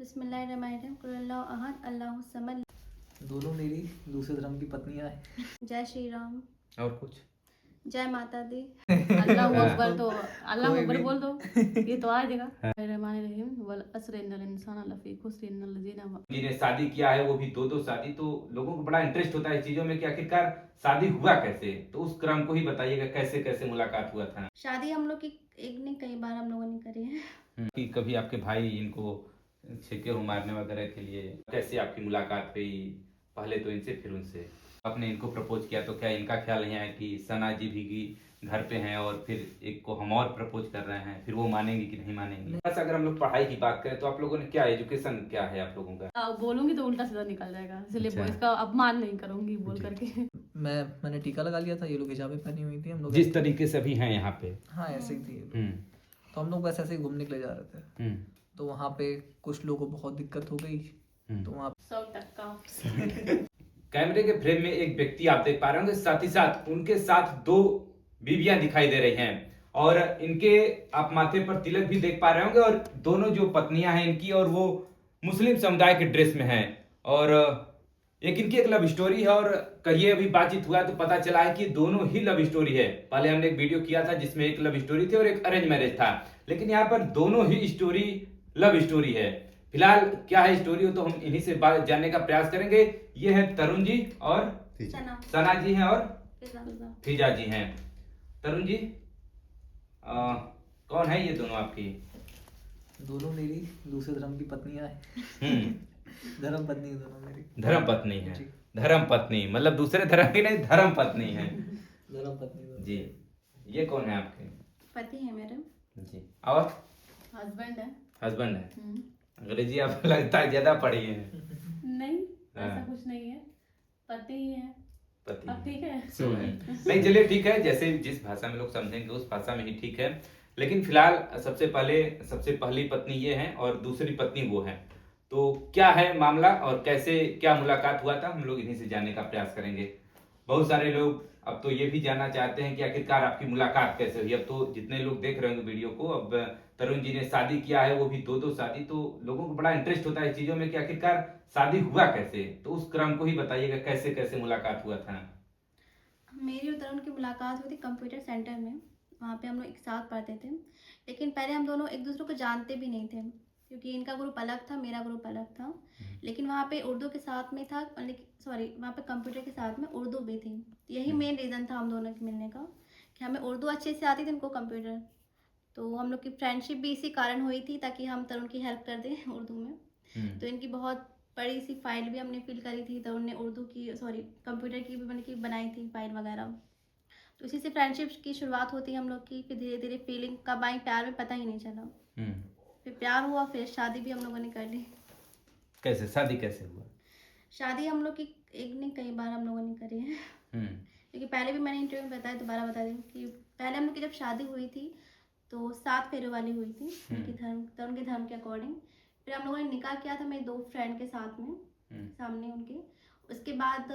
बिस्मिल्लाहिर्रहमानिर्रहीम कुल अल्लाहु अहद अल्लाहु समद। दोनों मेरी दूसरे धर्म की पत्नियां हैं। जय श्री राम। और कुछ जय माता दी। अल्लाह हाँ। अकबर तो अल्लाह कोई अकबर भी- बोल दो ये तो आ जाएगा। रहमानिर्रहीम वल अस्र इन्नल इंसान लफी खुस्र इन्नल लजीना जिन्हें शादी किया है वो भी दो शादी, तो लोगों को बड़ा इंटरेस्ट होता है इस चीजों में कि आखिरकार शादी हुआ कैसे, तो उस क्रम को ही बताइएगा कैसे कैसे मुलाकात हुआ था। शादी हम लोग की एक नहीं कई बार हम लोगों ने करी है। कि कभी आपके भाई इनको छेके हो मारने वगैरह के लिए कैसे आपकी मुलाकात हुई, पहले तो इनसे फिर उनसे आपने इनको प्रपोज किया, तो क्या इनका ख्याल नहीं आया कि सना जी भी घर पे हैं और फिर एक को हम और प्रपोज कर रहे हैं, फिर वो मानेंगे कि नहीं मानेंगे। बस अगर हम लोग पढ़ाई की बात करें तो आप लोगों ने क्या एजुकेशन क्या है आप लोगों का? बोलूंगी तो उल्टा सीधा निकल जाएगा, इसलिए अच्छा। इसका अपमान नहीं करूंगी बोल जी। करके। मैंने टीका लगा लिया था, ये लोग हिजाबें पहनी हुई थी, हम लोग जिस तरीके से अभी हैं यहाँ पे। हाँ ऐसे ही थी ये लोग। हम्म तो हम लोग बस ऐसे ही घूमने के लिए जा रहे थे, हम्म तो वहाँ पे कुछ लोगों को बहुत दिक्कत हो गई। तो वहाँ 100% कैमरे के फ्रेम में एक व्यक्ति आप देख पा रहे होंगे, साथ ही साथ उनके साथ दो बीवियां दिखाई दे रही हैं और इनके आप माथे पर तिलक भी देख पा रहे होंगे, और दोनों जो पत्नियां हैं इनकी और वो मुस्लिम समुदाय के ड्रेस में हैं। और इनकी एक लव स्टोरी है, और कहिए अभी बातचीत हुआ तो पता चला है कि दोनों ही लव स्टोरी है। पहले हमने एक वीडियो किया था जिसमें एक लव स्टोरी थी और एक अरेंज मैरिज था, लेकिन यहाँ पर दोनों ही स्टोरी लव स्टोरी है। फिलहाल क्या है स्टोरी हो तो हम इन्हीं से बात जानने का प्रयास करेंगे। ये है तरुण जी और सना सना जी हैं और फिजा। फिजा जी हैं। तरुण जी कौन है ये दोनों आपकी? दोनों मेरी दूसरे धर्म की पत्नियां हैं। धर्म पत्नी है दोनों मेरी। धर्म पत्नी है। जी। धर्म पत्नी मतलब दूसरे धर्म की नहीं, धर्म पत्नी है। धर्म पत्नी दोनों। जी। ये कौन है आपके? पति है मेरे। जी। और हस्बैंड है। हस्बैंड है। अंग्रेजी आप लगता है ज्यादा पढ़ी है। नहीं ऐसा हाँ। कुछ नहीं है, पति ही है। पति अब ठीक है। सो है। नहीं चलिए ठीक है, जैसे जिस भाषा में लोग समझेंगे उस भाषा में ही ठीक है। लेकिन फिलहाल सबसे पहली पत्नी ये है और दूसरी पत्नी वो है, तो क्या है मामला और कैसे क्या मुलाकात हुआ था, हम लोग इन्हीं से जानने का प्रयास करेंगे। बहुत सारे लोग अब तो ये भी जानना चाहते हैं कि आखिरकार आपकी मुलाकात कैसे हुई। अब तो जितने लोग देख रहे होंगे वीडियो को, अब तरुण जी ने शादी किया है वो भी दो शादी, तो लोगों को बड़ा इंटरेस्ट होता है इस चीजों में कि आखिरकार शादी हुआ कैसे, तो उस क्रम को ही बताइएगा कैसे कैसे मुलाकात हुआ था। मेरी और तरुण की मुलाकात हुई थी कंप्यूटर सेंटर में। वहाँ पे हम लोग एक साथ पढ़ते थे, लेकिन पहले हम दोनों एक दूसरे को जानते भी नहीं थे क्योंकि इनका ग्रुप अलग था, मेरा ग्रुप अलग था। लेकिन वहाँ पे उर्दू के साथ में था, सॉरी वहाँ पे कंप्यूटर के साथ में उर्दू भी थी। यही मेन रीज़न था हम दोनों के मिलने का कि हमें उर्दू अच्छे से आती थी, इनको कंप्यूटर। तो हम लोग की फ्रेंडशिप भी इसी कारण हुई थी ताकि हम तरुण की हेल्प कर दें उर्दू में। तो इनकी बहुत बड़ी सी फाइल भी हमने फिल करी थी, तरुण ने उर्दू की कंप्यूटर की भी मतलब की बनाई थी फाइल वगैरह। तो इसी से फ्रेंडशिप की शुरुआत होती है हम लोग की। फिर धीरे धीरे फीलिंग कब आई प्यार में पता ही नहीं चला। फिर प्यार हुआ, फिर शादी भी हम लोगों ने कर ली। कैसे शादी कैसे हुआ? शादी हम लोग की एक नहीं कई बार हम लोगों ने करी है, क्योंकि पहले भी मैंने इंटरव्यू में बताया, दोबारा बता दें कि पहले हम लोग की जब शादी हुई थी तो 7 फेरे वाली हुई थी उनके धर्म के अकॉर्डिंग। फिर हम लोगों ने निकाह किया था मेरे 2 फ्रेंड के साथ में सामने उनके। उसके बाद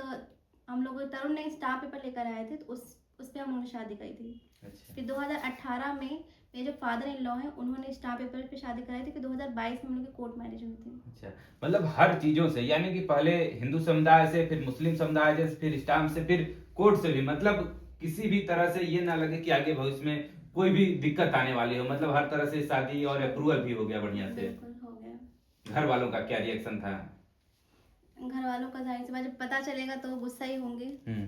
हम लोग तरुण ने स्टाम्प पेपर लेकर आए थे, तो उस पर हम लोगों ने शादी करी थी। अच्छा। फिर 2018 में मेरे जो फादर इन लॉ हैं उन्होंने स्टाम्प पेपर पे शादी कराई थी। फिर 2022 में हम लोग की कोर्ट मैरिज हुई थी। अच्छा, मतलब हर चीजों से, यानी कि पहले हिंदू समुदाय से, फिर मुस्लिम समुदाय से, फिर स्टाम्प से, फिर कोर्ट से भी, मतलब किसी भी तरह से ये ना लगे कि आगे भविष्य में कोई भी दिक्कत आने वाली हो, मतलब हर तरह से शादी और अप्रूवल भी हो गया बढ़िया से। बिल्कुल हो गया। घर वालों का क्या रिएक्शन था? घर वालों का जाहिर सी बात जब पता चलेगा तो गुस्सा ही होंगे, हम्म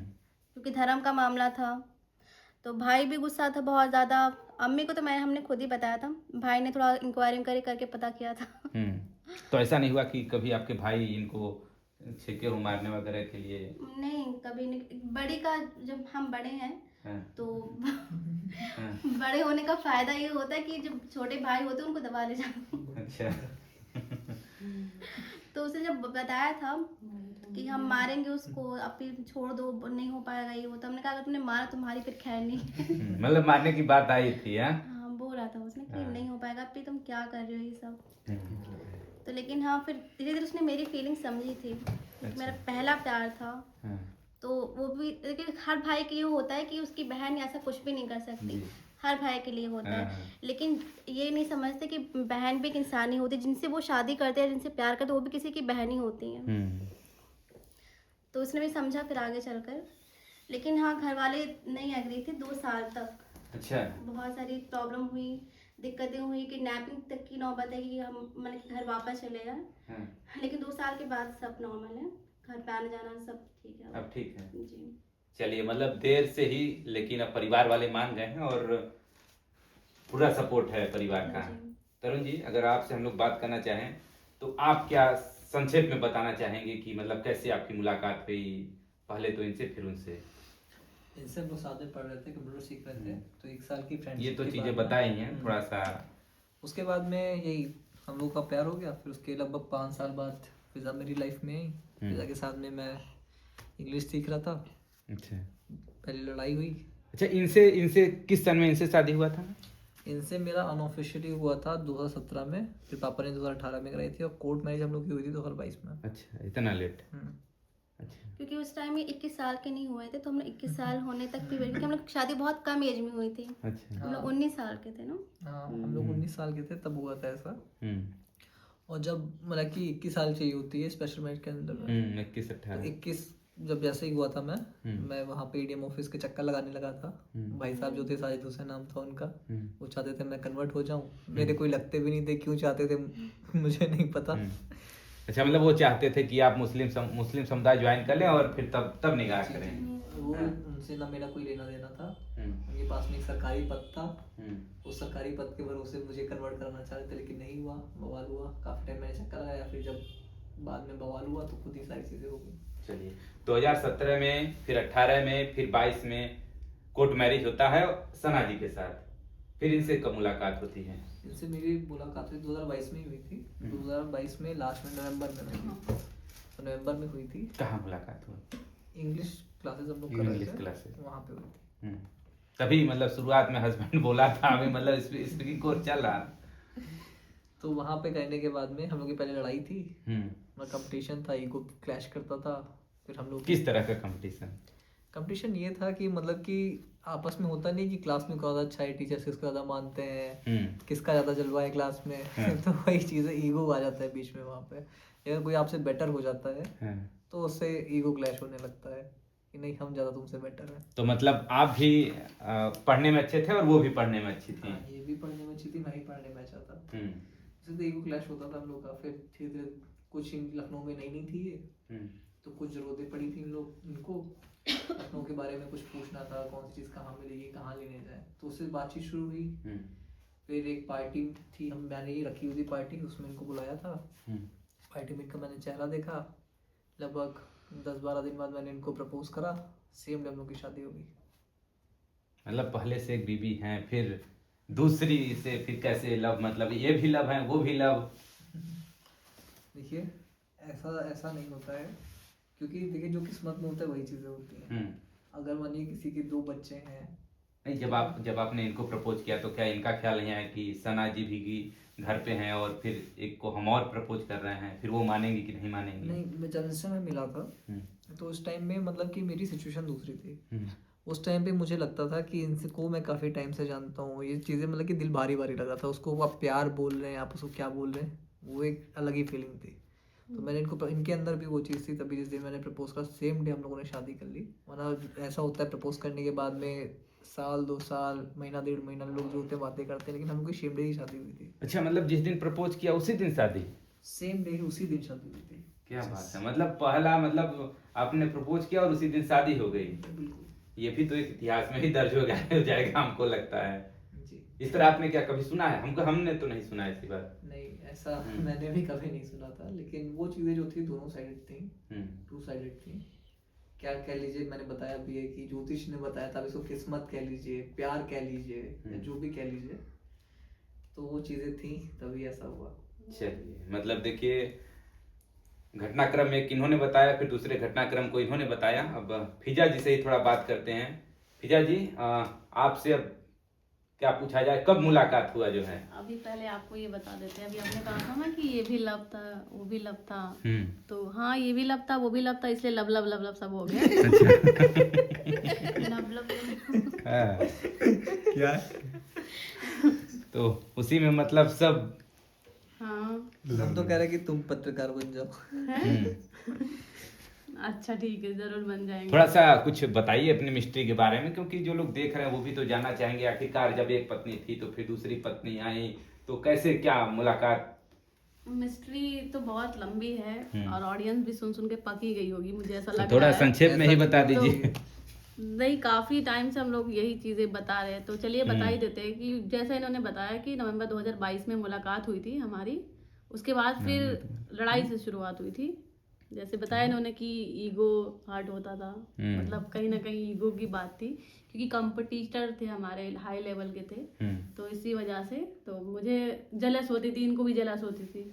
क्योंकि धर्म का मामला था। तो भाई भी गुस्सा था बहुत ज़्यादा। अम्मी को तो हमने खुद ही बताया था, भाई ने थोड़ा इंक्वायरी करके पता किया था। तो ऐसा नहीं हुआ कि कभी आपके भाई इनको छेके हो मारने वगैरह के लिए? नहीं, कभी नहीं। बड़ी का जब हम बड़े हैं हाँ। तो हाँ। बड़े होने का फायदा ये होता है कि जब छोटे भाई होते हैं उनको दबा ले जाओ। अच्छा। तो उसे जब बताया था कि हम मारेंगे उसको, अब फिर छोड़ दो, नहीं हो पाएगा ये वो, तो हमने कहा अगर तुमने मारा तुम्हारी फिर खैर नहीं। मतलब मारने की बात आई थी? हाँ बोल रहा था उसने कि नहीं हो पाएगा, अब फिर तुम क्या कर रहे हो ये सब। तो लेकिन हाँ फिर धीरे धीरे उसने मेरी फीलिंग समझी थी। मेरा पहला प्यार था। तो वो भी, लेकिन हर भाई के ये होता है कि उसकी बहन ऐसा कुछ भी नहीं कर सकती। हर भाई के लिए होता है, हाँ। लेकिन ये नहीं समझते कि बहन भी एक इंसान ही होती है, जिनसे वो शादी करते हैं, जिनसे प्यार करते हैं, वो भी किसी की बहन ही होती हैं। तो उसने भी समझा फिर आगे चलकर, लेकिन हाँ घर वाले नहीं एग्री थे 2 साल तक। अच्छा। बहुत सारी प्रॉब्लम हुई, दिक्कतें हुई, किडनैपिंग तक की नौबत है कि हम मतलब कि घर वापस चले जाएं। हाँ। लेकिन 2 साल के बाद सब नॉर्मल है, घर पे आना जाना सब ठीक है अब ठीक है। जी। चलिए, मतलब देर से ही लेकिन अब परिवार वाले मान गए हैं और पूरा सपोर्ट है परिवार का। जी। तरुण जी, अगर आपसे हम लोग बात करना चाहें तो आप क्या संक्षेप में बताना चाहेंगे कि मतलब कैसे आपकी मुलाकात हुई, पहले तो इनसे फिर उनसे? इनसे हम लोग साथ में पढ़ रहे थे, कंप्यूटर सीख रहे थे, तो 1 साल की फ्रेंडशिप ये तो के चीजें बाद में- बताई हैं थोड़ा सा। उसके बाद में यही हम लोग का प्यार हो गया। फिर उसके लगभग 5 साल बाद फिजा मेरी लाइफ में आई। फिजा के साथ में मैं इंग्लिश सीख रहा था। अच्छा। पहले लड़ाई हुई। अच्छा, इनसे इनसे किस सन में इनसे शादी हुआ था? इनसे मेरा अनऑफिशियली हुआ था 2017 में, फिर पापा ने 2018 में कराई थी, और कोर्ट मैरिज हम लोग की हुई थी 2022 में। अच्छा, इतना लेट। हम्म। अच्छा। क्योंकि उस टाइम ये 21 साल के नहीं हुए थे, तो हम लोग 21 साल होने तक भी वेट, क्योंकि हम लोग की शादी बहुत कम एज में हुई थी। अच्छा। हम लोग 19 साल के थे ना। हाँ, हम लोग 19 साल के थे तब हुआ था ऐसा। हम्म। और जब मतलब कि 21 साल चाहिए होती है स्पेशल मैरिज के अंदर में, 21 तो 18। 21 जब जैसे ही हुआ था मैं वहाँ पे ईडीएम ऑफिस के चक्कर लगाने लगा था। भाई साहब जो थे, साजिद हुसैन नाम था उनका, वो चाहते थे मैं कन्वर्ट हो जाऊँ। मेरे कोई लगते भी नहीं थे, क्यों चाहते थे मुझे नहीं पता। अच्छा, मतलब वो चाहते थे कि आप मुस्लिम समुदाय ज्वाइन कर लें और फिर तब निकाह करें। वो उनसे ना मेरा कोई लेना देना था। उनके पास में एक सरकारी पद था, उस सरकारी पद के भरोसे मुझे कन्वर्ट कराना चाह रहे थे, लेकिन नहीं हुआ। बवाल हुआ, काफी टाइम मैंने चक्कर लगाया। फिर जब बाद में बवाल हुआ तो खुद ही सारी चीजें हो गई। चलिए, 2017 में, फिर 18 में, फिर 22 में कोर्ट मैरिज होता है सना जी के साथ। फिर इनसे कब मुलाकात होती है? इनसे मेरी मुलाकात हुई 2022 में ही हुई थी। 2022 में लास्ट में नवंबर में हुई थी। तो नवंबर में हुई थी। कहाँ मुलाकात हुई? इंग्लिश क्लासेस हम लोग कर रहे इंग्लिश थे, क्लासेस। वहाँ पे हुई थी। तभी मतलब शुरुआत में हस्बैंड बोला था हमें, मतलब स्पीकिंग कोर्स चल रहा। तो वहाँ पे करने के बाद में हम लोग की पहले लड़ाई थी, मतलब कंपटीशन था, ईगो क्लैश करता था। फिर हम लोग किस तरह का कंपटीशन? कंपटीशन ये था कि मतलब कि आपस में होता नहीं कि क्लास में कौन अच्छा है, टीचर्स किसको ज़्यादा मानते हैं, किसका ज़्यादा जलवा है क्लास में। तो वही चीज़ें, ईगो आ जाता है बीच में वहाँ पे। अगर कोई आपसे बेटर हो जाता है तो उससे ईगो क्लैश होने लगता है कि नहीं हम ज़्यादा तुमसे बेटर हैं। तो मतलब आप भी पढ़ने में अच्छे थे और वो भी पढ़ने में अच्छी थी? ये भी पढ़ने में अच्छी थी, मैं ही पढ़ने में अच्छा था। इससे तो ईगो क्लैश होता था हम लोग का। फिर धीरे धीरे कुछ लखनऊ में नई थी ये, तो कुछ जरूरतें पड़ी थी इनको लखनऊ के बारे में कुछ पूछना था, कौन सी चीज़ कहाँ मिलेगी, कहाँ लेने जाए। तो उससे बातचीत शुरू हुई। फिर एक पार्टी थी, मैंने ही रखी हुई थी पार्टी, उसमें इनको बुलाया था। पार्टी में इनका मैंने चेहरा देखा। लगभग 10-12 दिन बाद मैंने इनको प्रपोज करा। सेम डे हम लोग की शादी हो गई। मतलब पहले से एक बीबी हैं, फिर दूसरी से फिर कैसे लव? मतलब ये भी लव है, वो भी लव? देखिए, ऐसा नहीं होता है, क्योंकि देखिए जो किस्मत में होता है वही चीज़ें होती हैं। अगर मानिए किसी के 2 बच्चे हैं। नहीं, जब आपने इनको प्रपोज किया तो क्या इनका ख्याल नहीं आया कि सना जी भी घर पे हैं और फिर एक को हम और प्रपोज कर रहे हैं, फिर वो मानेंगी कि नहीं मानेंगी? नहीं, मैं जब इनसे मैं मिला था तो उस टाइम में मतलब कि मेरी सिचुएशन दूसरी थी। उस टाइम पे मुझे लगता था कि इनसे को मैं काफ़ी टाइम से जानता हूँ, ये चीज़ें मतलब कि दिल भारी भारी लगा था। उसको आप प्यार बोल रहे हैं, आप उसको क्या बोल रहे हैं, वो एक अलग ही फीलिंग थी। तो मैंने इनके अंदर भी वो चीज़ थी। तभी जिस दिन मैंने प्रपोज करा, सेम डे हम लोगों ने शादी कर ली। वरना ऐसा होता है प्रपोज करने के बाद में साल 2 साल, महीना 1.5 महीना लोग जो होते हैं बातें करते हैं, लेकिन हम लोग की सेम डे ही शादी हुई थी। अच्छा, मतलब जिस दिन प्रपोज किया उसी दिन शादी? सेम डे ही, उसी दिन शादी हुई थी। क्या बात है! मतलब पहला मतलब आपने प्रपोज किया और उसी दिन शादी हो गई। बिल्कुल। ये भी तो एक इतिहास में ही दर्ज हो जाएगा हमको लगता है। जी। इस तरह आपने क्या कभी सुना है? हमने तो नहीं सुना ऐसी बात। नहीं, ऐसा मैंने भी कभी नहीं सुना था। लेकिन वो चीज़ें जो थी दोनों साइडेड थी, 2 साइडेड थी। क्या कह लीजिए, मैंने बताया भी है कि ज्योतिष ने बताया था, इसको किस्मत कह लीजिए, प्यार कह लीजिए, या जो भी कह लीजिए, तो वो चीज़ें थी तभी ऐसा हुआ। चलिए, मतलब देखिए, घटनाक्रम एक इन्होंने बताया, फिर दूसरे घटनाक्रम को इन्होंने बताया। अब फिजा जी से ही थोड़ा बात करते हैं। फिजा जी, आपसे अब क्या पूछा जाए, कब मुलाकात हुआ जो है? अभी पहले आपको ये बता देते हैं, अभी आपने कहा था ना कि ये भी लव था वो भी लव था, तो हाँ ये भी लव था वो भी लव था, इसलिए लब लब लब लब सब हो गया। लब लब लब। हाँ। क्या? तो उसी में मतलब सब। हाँ हम तो कह रहे हैं कि तुम पत्रकार बन जाओ। अच्छा ठीक है, जरूर बन जाएंगे। थोड़ा सा कुछ बताइए अपनी मिस्ट्री के बारे में, क्योंकि जो लोग देख रहे हैं वो भी तो जानना चाहेंगे, आखिरकार जब एक पत्नी थी तो फिर दूसरी पत्नी आई, तो कैसे क्या मुलाकात? मिस्ट्री तो बहुत लंबी है और ऑडियंस भी सुन सुन के पक ही गई होगी, मुझे ऐसा तो लग थोड़ा रहा है। संक्षेप में ही बता तो दीजिए। नहीं, काफी टाइम से हम लोग यही चीजें बता रहे हैं, तो चलिए बता ही देते हैं कि जैसे इन्होंने बताया कि नवंबर 2022 में मुलाकात हुई थी हमारी, उसके बाद फिर लड़ाई से शुरुआत हुई थी। जैसे बताया इन्होंने कि ईगो हर्ट होता था, मतलब कहीं ना कहीं ईगो की बात थी, क्योंकि कंपटीटर थे हमारे, हाई लेवल के थे, तो इसी वजह से तो मुझे जलस होती थी, इनको भी जलस होती थी,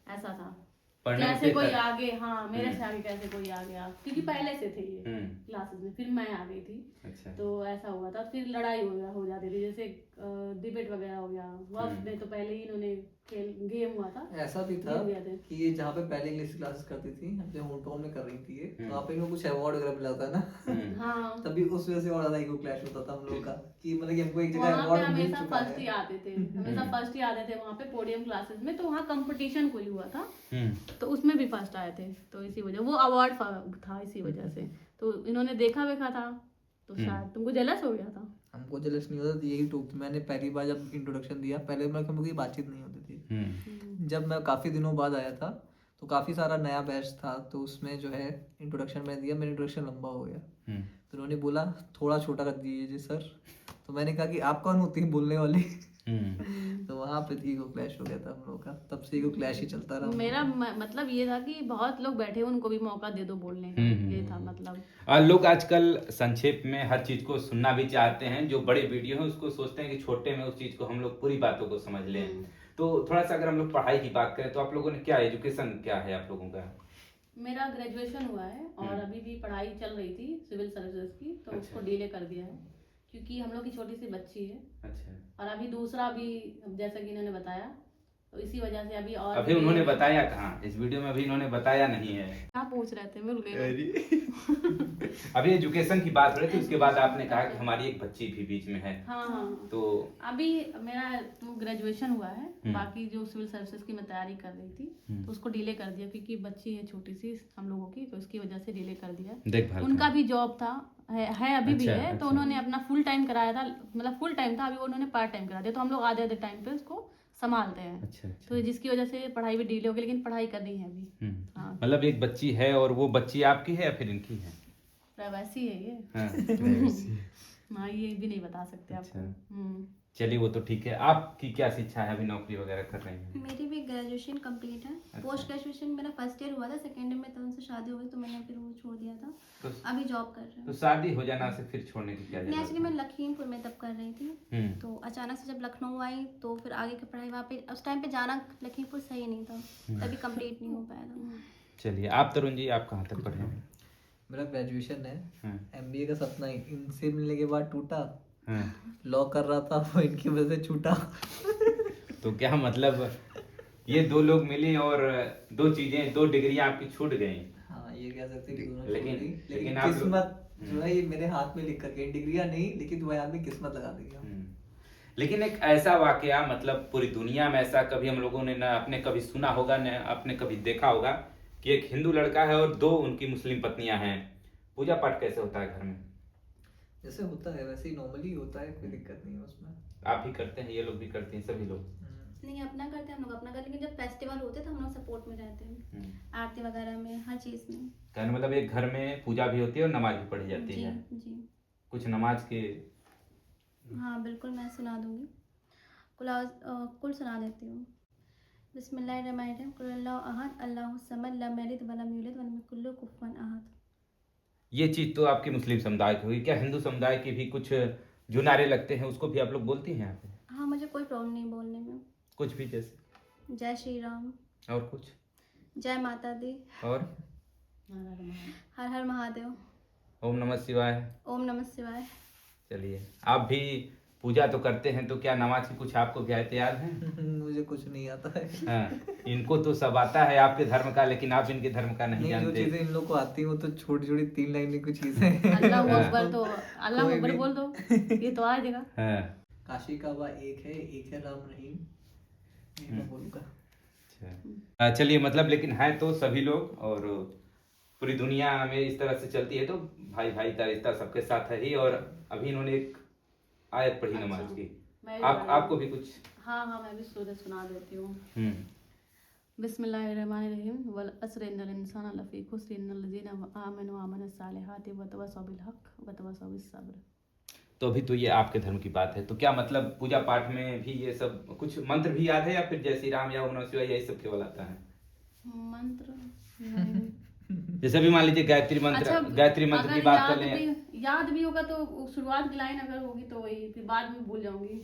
ऐसा था। कैसे कोई आगे, हाँ मेरे से आगे कैसे कोई आ गया, क्योंकि पहले से थे ये क्लासेस में, फिर मैं आ गई थी। अच्छा। तो ऐसा हुआ था, फिर लड़ाई हो जाती थी, जैसे डिबेट वगैरह हो गया, वक्त में तो पहले ही इन्होंने खेल गेम हुआ था। ऐसा भी था गेम गया थे। कि ये जहाँ पे पहले इंग्लिश क्लासेस करती थी अपने होम टाउन में कर रही थी ये, वहाँ पे इनको कुछ अवार्ड वगैरह मिला था ना। हाँ तभी उस वजह से और ज्यादा ईगो क्लैश होता था हम लोग का, कि मतलब कि हमको एक जगह वहाँ पे अवार्ड मिल हमेशा चुका फर्स्ट ही है। आते थे, हमेशा फर्स्ट ही आते थे वहाँ पे पोडियम क्लासेस में, तो वहाँ कंपटीशन कोई हुआ था तो उसमें भी फर्स्ट आए थे, तो इसी वजह वो अवार्ड था इसी वजह से। तो इन्होंने देखा वेखा था, तो शायद तुमको जेलस हो गया था। हमको जलस नहीं होता, यही टोक मैंने पहली बार जब इंट्रोडक्शन दिया, पहले मैं हम लोग की बातचीत नहीं होती थी। जब मैं काफ़ी दिनों बाद आया था तो काफ़ी सारा नया बैच था, तो उसमें जो है इंट्रोडक्शन मैंने दिया, मेरा इंट्रोडक्शन लंबा हो गया, तो उन्होंने बोला थोड़ा छोटा कर दीजिए सर, तो मैंने कहा कि आप कौन होती हैं बोलने वाली। तो वहाँ पे ईगो क्लैश हो गया था हम लोग का, तब से ईगो क्लैश ही चलता रहा। मेरा मतलब ये था कि बहुत लोग बैठे हैं, उनको भी मौका दे दो बोलने का, ये था मतलब। और लोग आजकल संक्षेप में हर चीज को सुनना भी चाहते हैं, जो बड़े वीडियो है उसको सोचते हैं कि छोटे में उस चीज को हम लोग पूरी बातों को समझ लें। तो थोड़ा सा अगर हम लोग पढ़ाई की बात करें तो आप लोगों ने क्या एजुकेशन क्या है आप लोगों का? मेरा ग्रेजुएशन हुआ है और अभी भी पढ़ाई चल रही थी सिविल सर्विसेज की, तो उसको डिले कर दिया है क्योंकि हम लोग की छोटी सी बच्ची है। अच्छा। और अभी दूसरा भी जैसा कि इन्होंने बताया, तो इसी वजह से अभी और अभी उन्होंने बताया कहाँ? इस वीडियो में अभी इन्होंने बताया नहीं है। क्या पूछ रहे थे, मिल गए। अभी एजुकेशन की बात हो रही थी, उसके बाद आपने कहा कि हमारी एक बच्ची भी बीच में है। हाँ तो अभी मेरा तो ग्रेजुएशन हुआ है, बाकी जो सिविल सर्विसेज की मैं तैयारी कर रही थी तो उसको डिले कर दिया, क्योंकि बच्ची है छोटी सी हम लोगों की, तो उसकी वजह से डिले कर दिया। देखभाल उनका भी जॉब था, है अभी भी है, तो अच्छा। उन्होंने अपना फुल टाइम कराया था, मतलब फुल टाइम था, अभी उन्होंने पार्ट टाइम करा दिया, तो हम लोग आधे आधे टाइम पे उसको संभालते हैं। अच्छा। तो जिसकी वजह से पढ़ाई भी डिले हो गई, लेकिन पढ़ाई करनी है अभी। हाँ मतलब एक बच्ची है, और वो बच्ची आपकी है या फिर इनकी है? वैसी है ये। हाँ, हाँ ये भी नहीं बता सकते आपको। अच्छा। चलिए वो तो ठीक है। आपकी क्या शिक्षा है, अभी नौकरी वगैरह कर रही हैं? मेरी भी ग्रेजुएशन कंप्लीट है। पोस्ट ग्रेजुएशन मेरा फर्स्ट ईयर हुआ था, सेकेंड ईयर में तो उनसे शादी हो गई, तो मैंने फिर वो छोड़ दिया था। तो अभी जॉब कर रही तो हूँ। शादी हो जाना से फिर छोड़ने की क्या नहीं, जरूरत एक्चुअली मैं है? लखीमपुर में तब कर रही थी, तो अचानक से जब लखनऊ आई तो फिर आगे की पढ़ाई वहाँ पे, उस टाइम पे जाना लखीमपुर सही नहीं था, तभी कंप्लीट नहीं हो पाया था। चलिए आप तरुण जी, आप कहाँ तक पढ़े हैं? मेरा ग्रेजुएशन है, हाँ। एमबीए का सपना इनसे मिलने के बाद टूटा, हाँ। लॉ कर रहा था वो इनकी वजह से छूटा। तो क्या मतलब ये दो लोग मिले और दो चीजें, दो डिग्रियां आपकी छूट गई? हाँ ये कह सकते हैं कि दोनों लेकिन- छूट गई, लेकिन लेकिन आप लोग- किस्मत जो है ये मेरे हाथ में लिख करके, डिग्रियां नहीं लेकिन वो आदमी किस्मत लगा देगा। लेकिन एक ऐसा वाकया, मतलब पूरी दुनिया में ऐसा कभी हम लोगों ने न आपने कभी सुना होगा, न आपने कभी देखा होगा कि एक हिंदू लड़का है और दो उनकी मुस्लिम पत्नियां हैं। पूजा पाठ कैसे होता है घर में? जैसे होता है वैसे ही नॉर्मली होता है, कोई दिक्कत नहीं है उसमें। आप भी करते हैं, ये लोग भी करते हैं, सभी लोग? नहीं, अपना करते हैं हम लोग, अपना करते हैं, लेकिन जब फेस्टिवल होते हैं तो हम लोग सपोर्ट में रहते हैं, आरती वगैरह में, हर चीज़ में। कहने मतलब एक घर में पूजा भी होती है और नमाज भी पढ़ी जाती जी है। जी कुछ नमाज के हाँ बिल्कुल, मैं सुना दूंगी। कुल सुना देती हूँ। बिस्मिल्लाहिर्रहमानिर्रहीम। कुल अल्लाहु अहद अल्लाहु समद लम यलिद वलम यूलद वलम यकुल लहू कुफुवन अहद। ये चीज तो आपके मुस्लिम समुदाय की हुई, क्या हिंदू समुदाय के भी कुछ जो नारे लगते हैं उसको भी आप लोग बोलती हैं यहाँ पे? हाँ, मुझे कोई प्रॉब्लम नहीं बोलने में। कुछ भी जैसे? जय श्री राम, और कुछ? जय माता दी, और हर हर महादेव, ओम नमः शिवाय। ओम नमः शिवाय। चलिए आप भी पूजा तो करते हैं, तो क्या नमाज की कुछ आपको भी आयतें याद हैं? मुझे कुछ नहीं आता है। हाँ, इनको तो सब आता है आपके धर्म का, लेकिन आप इनके धर्म का नहीं नहीं, जो जानते। चीजें इन लोग को आती हैं वो तो छोटी छोटी 3 लाइन की चीजें हैं। अल्लाह हाँ। अकबर, तो अल्लाह कोई अकबर भी। बोल दो, ये तो आ जाएगा। हाँ, काशी काबा एक है राम रहीम, ये मैं बोलूंगा। अच्छा। चलिए, मतलब लेकिन है तो सभी लोग, और पूरी दुनिया में इस तरह से चलती है, तो भाई भाई का रिश्ता सबके साथ है ही। और अभी इन्होंने एक आयत पढ़ी अच्छा, नमाज की, मैं भी आप पढ़ आपको रही भी कुछ। हाँ हाँ, मैं भी सूरज सुना देती हूँ। हम्म। बिस्मिल्लाहिर्रहमानिर्रहीम वल अस्र इन्नल इंसाना लफी खुस्र इल्लल लज़ीना आमनु व अमिलुस सालिहाति व तवस्सौ बिल हक़ व तवस्सौ बिस सब्र। तो अभी तो ये आपके धर्म की बात है, तो क्या मतलब पूजा पाठ में भी ये सब कुछ मंत्र भी याद है, या फिर जय श्री राम या ओम नमः शिवाय यही सब केवल आता है? मंत्र नहीं। जैसे भी मान लीजिए गायत्री मंत्र, अच्छा, गायत्री मंत्र अगर की बात कर लें। याद भी होगा तो शुरुआत की लाइन अगर होगी तो वही, फिर बाद में भूल जाऊंगी।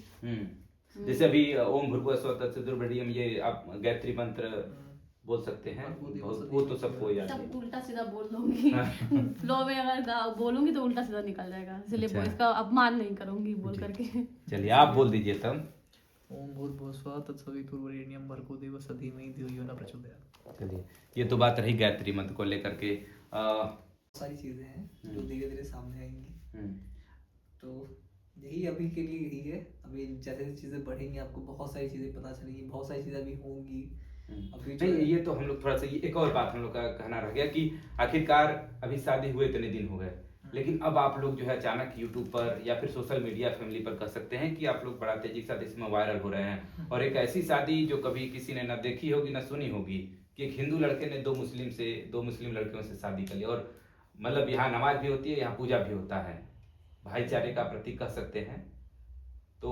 जैसे अभी ओम भूर्भुवः स्वः तत्सवितुर्वरेण्यम, ये आप गायत्री मंत्र बोल सकते हैं, वो तो सबको याद है। सब उल्टा सीधा बोल दूंगी। फ्लो में अगर बोलूंगी तो उल्टा सीधा निकल जाएगा, इसलिए अच्छा। इसका अपमान नहीं करूंगी बोल जी। करके। चलिए, आप बोल दीजिए तब। ओम भूर्भुवः स्वः तत्सवितुर्वरेण्यम भर्गो देवस्य धीमहि धियो यो न प्रचोदयात्। चलिए, ये तो बात रही गायत्री मंत्र को लेकर के। सारी चीजें हैं जो धीरे धीरे सामने आएंगी। हम्म, तो यही अभी के लिए यही है। अभी जैसे जैसे चीजें बढ़ेंगी आपको बहुत सारी चीजें पता चलेगी, बहुत सारी चीजें अभी होंगी। अभी जो नहीं, ये तो हम लोग थोड़ा सा, ये एक और बात हम लोग का कहना रह गया कि आखिरकार अभी शादी हुए इतने दिन हो गए, लेकिन अब आप लोग जो है अचानक यूट्यूब पर या फिर सोशल मीडिया फैमिली पर कह सकते हैं कि आप लोग बड़ा तेजी के साथ इसमें वायरल हो रहे हैं। और एक ऐसी शादी जो कभी किसी ने ना देखी होगी ना सुनी होगी, कि एक हिंदू लड़के ने दो मुस्लिम लड़कियों से शादी कर ली, और मतलब यहाँ नमाज भी होती है, यहाँ पूजा भी होता है, भाईचारे का प्रतीक कह सकते हैं। तो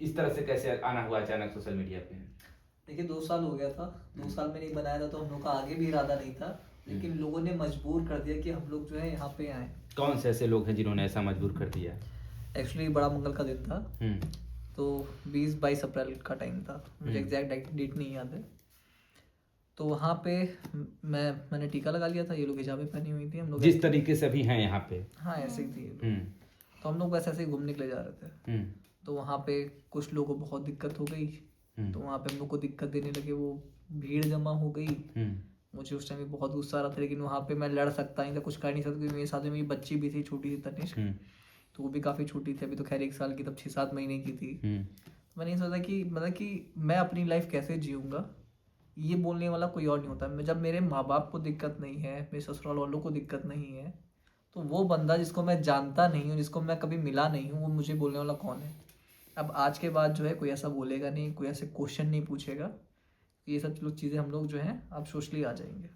इस तरह से कैसे आना हुआ अचानक सोशल मीडिया पे? देखिए 2 साल हो गया था, 2 साल में नहीं बनाया था, तो हम लोग का आगे भी इरादा नहीं था, लेकिन लोगों ने मजबूर कर दिया कि हम लोग जो है यहाँ पे आए। कौन से ऐसे लोग हैं जिन्होंने ऐसा मजबूर कर दिया? एक्चुअली बड़ा मंगल का दिन था, तो 20-22 अप्रैल का टाइम था, मुझे एग्जैक्ट डेट नहीं याद है। तो वहाँ पे मैंने टीका लगा लिया था, ये लोग हिजाबें पहनी हुई थी, हम लोग जिस तरीके से अभी हैं यहाँ पे। हाँ ऐसे ही थी ये लोग। तो हम लोग वैसे ऐसे ही घूमने के लिए जा रहे थे, तो वहाँ पे कुछ लोगों को बहुत दिक्कत हो गई, तो वहाँ पे हम लोग को दिक्कत देने लगे, वो भीड़ जमा हो गई। मुझे उस टाइम में बहुत गुस्सा आ रहा था, लेकिन वहाँ पे मैं लड़ सकता नहीं था, कुछ कर नहीं सकता, क्योंकि मेरे साथ में मेरी बच्ची भी थी, छोटी सी तनिष्क, तो वो भी काफ़ी छोटी थी, अभी तो खैर 1 साल की, तब 6-7 महीने की थी। मैंने ये सोचा कि मतलब कि मैं अपनी लाइफ कैसे जीऊँगा, ये बोलने वाला कोई और नहीं होता। मैं जब मेरे माँ बाप को दिक्कत नहीं है, मेरे ससुराल वालों को दिक्कत नहीं है, तो वो बंदा जिसको मैं जानता नहीं हूँ, जिसको मैं कभी मिला नहीं हूँ, वो मुझे बोलने वाला कौन है? अब आज के बाद जो है कोई ऐसा बोलेगा नहीं, कोई ऐसे क्वेश्चन नहीं पूछेगा, ये सब लोग चीज़ें हम लोग जो हैं अब सोशली आ जाएंगे।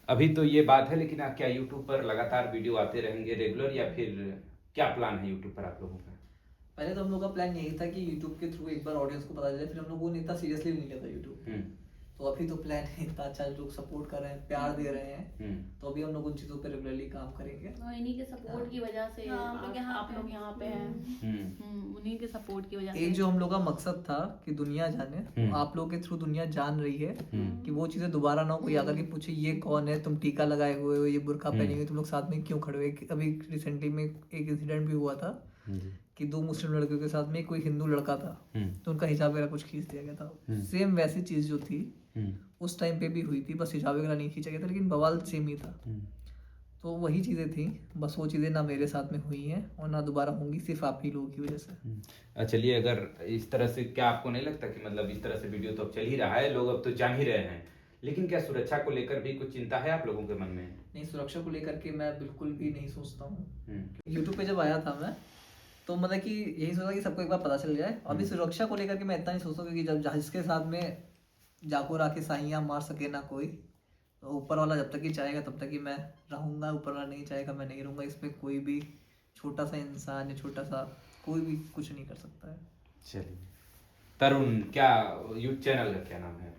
अभी तो ये बात है, लेकिन आप क्या यूट्यूब पर लगातार वीडियो आते रहेंगे रेगुलर, या फिर क्या प्लान है यूट्यूब पर आप लोगों का? पहले तो हम लोग का प्लान यही था कि यूट्यूब के थ्रू एक बार ऑडियंस को पता चले, फिर हम लोग को इतना सीरियसली नहीं लेता यूट्यूब। तो अभी तो प्लान है, इतना अच्छा लोग सपोर्ट कर रहे हैं, प्यार दे रहे हैं, तो अभी हम लोग उन चीज़ों पे रेगुलरली काम करेंगे। इन्हीं के सपोर्ट की वजह से आप लोग यहाँ पे हैं। उन्हीं के सपोर्ट की वजह से एक जो हम लोग का मकसद था कि दुनिया जाने, आप लोगों के थ्रू दुनिया जान रही है, कि वो चीज़ें दोबारा ना हो, कोई आकर के पूछे ये कौन है, तुम टीका लगाए हुए हो, ये बुर्का पहने हुए, तुम लोग साथ में क्यों खड़े हो। अभी रिसेंटली में एक इंसिडेंट भी हुआ था कि 2 मुस्लिम लड़कियों के साथ में कोई हिंदू लड़का था, तो उनका हिजाब वगैरह कुछ खींच दिया गया था। सेम वैसी चीज़ जो थी उस टाइम पे भी हुई थी, बस हिजाब वगैरह नहीं खींचा गया था, लेकिन बवाल सेम ही था। तो वही चीज़ें थी, बस वो चीज़ें ना मेरे साथ में हुई हैं और ना दोबारा होंगी, सिर्फ आप ही लोगों की वजह से। चलिए, अगर इस तरह से, क्या आपको नहीं लगता कि मतलब इस तरह से वीडियो तो अब चल ही रहा है, लोग अब तो जान ही रहे हैं, लेकिन क्या सुरक्षा को लेकर भी कुछ चिंता है आप लोगों के मन में? नहीं, सुरक्षा को लेकर के मैं बिल्कुल भी नहीं सोचता हूँ। यूट्यूब पे जब आया था मैं, तो मतलब कि यही सोचा कि सबको एक बार पता चल जाए। अभी सुरक्षा को लेकर के मैं इतना नहीं सोचता, क्योंकि जब जिसके साथ में जाकोर आके साइयाँ मार सके ना कोई, तो ऊपर वाला जब तक ही चाहेगा तब तक ही मैं रहूँगा, ऊपर वाला नहीं चाहेगा मैं नहीं रहूँगा। इसमें कोई भी छोटा सा इंसान या छोटा सा कोई भी कुछ नहीं कर सकता है। चलिए, तरुण, क्या यूट्यूब चैनल का क्या नाम है?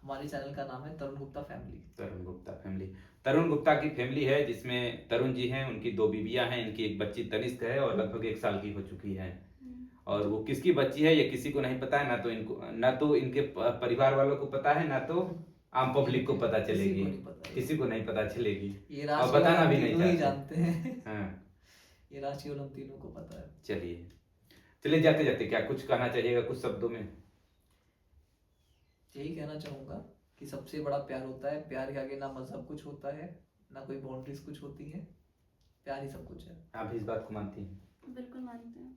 हमारे चैनल का नाम है तरुण गुप्ता फैमिली। तरुण गुप्ता फैमिली। तरुण गुप्ता की फैमिली है, जिसमें तरुण जी हैं, उनकी 2 बीबियां हैं, इनकी एक बच्ची तनिष्क है और लगभग 1 साल की हो चुकी है। और वो किसकी बच्ची है ये किसी को नहीं पता है, ना तो इनके परिवार वालों को पता है, ना तो आम पब्लिक को पता चलेगी, किसी को नहीं पता चलेगी, ये और बताना भी नहीं जानते हैं। हाँ, ये राशि हम तीनों को पता है। चलिए, चलिए जाते जाते क्या कुछ कहना चाहिएगा कुछ शब्दों में? यही कहना चाहूंगा कि सबसे बड़ा प्यार होता है, प्यार के आगे ना मजहब कुछ होता है, ना कोई बाउंड्रीज कुछ होती है, प्यार ही सब कुछ है। आप भी इस बात को मानती हैं? बिल्कुल मानते हैं।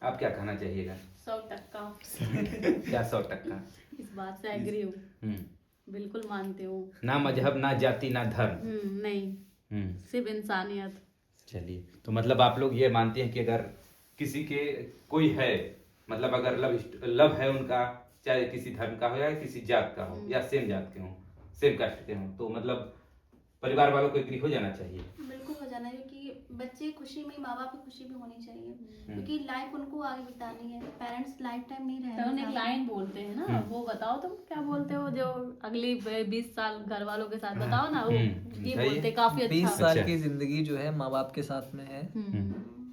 आप क्या कहना चाहिएगा? 100% क्या 100%? इस बात से एग्री हूँ, हम्म। बिल्कुल मानते हूँ। ना मजहब, ना जाति, ना धर्म। नहीं, सिर्फ इंसानियत। चलिए, तो मतलब आप लोग ये मानते हैं कि अगर किसी के कोई है, मतलब अगर लव है उनका, चाहे किसी धर्म का हो या किसी जात का हो या सेम जात के हो, सेम कास्ट के हो, तो मतलब परिवार वालों को एग्री हो जाना चाहिए। बिल्कुल हो जाना, क्योंकि बच्चे की खुशी में माँ बाप की खुशी भी होनी चाहिए, क्योंकि लाइफ उनको आगे बितानी है। पेरेंट्स लाइफ टाइम नहीं तो रहेंगे। एक लाइन बोलते हैं ना, वो बताओ तुम क्या बोलते हो, जो अगली 20 साल घर वालों के साथ बताओ ना, वो ये बोलते काफी 20 अच्छा। साल की जिंदगी जो है माँ बाप के साथ में है।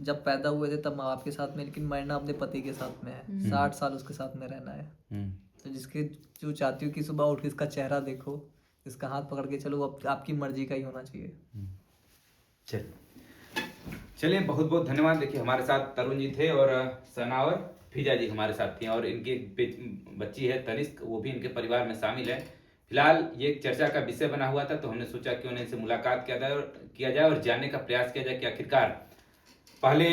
जब पैदा हुए थे तब माँ बाप के साथ में, लेकिन मरना अपने पति के साथ में है। 60 साल उसके साथ में रहना है। तो जो चाहती हूँ कि सुबह उठ के इसका चेहरा देखो, इसका हाथ पकड़ के चलो, वो आपकी मर्जी का ही होना चाहिए। चलिए बहुत बहुत धन्यवाद। देखिए हमारे साथ तरुण जी थे और सना और फिजा जी हमारे साथ थी, और इनकी एक बच्ची है तनिष्क, वो भी इनके परिवार में शामिल है। फिलहाल ये एक चर्चा का विषय बना हुआ था, तो हमने सोचा कि उन्हें इनसे मुलाकात किया जाए और जानने का प्रयास किया जाए कि आखिरकार पहले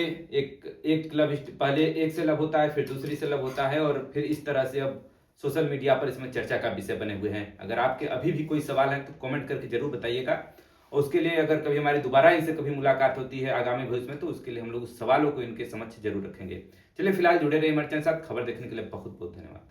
पहले एक से लव होता है, फिर दूसरी से लव होता है, और फिर इस तरह से अब सोशल मीडिया पर इसमें चर्चा का विषय बने हुए हैं। अगर आपके अभी भी कोई सवाल है तो कमेंट करके जरूर बताइएगा, और उसके लिए अगर कभी हमारी दोबारा इनसे कभी मुलाकात होती है आगामी भविष्य में, तो उसके लिए हम लोग उस सवालों को इनके समक्ष जरूर रखेंगे। चलिए फिलहाल जुड़े रहिए हमारे चैनल के साथ। खबर देखने के लिए बहुत बहुत धन्यवाद।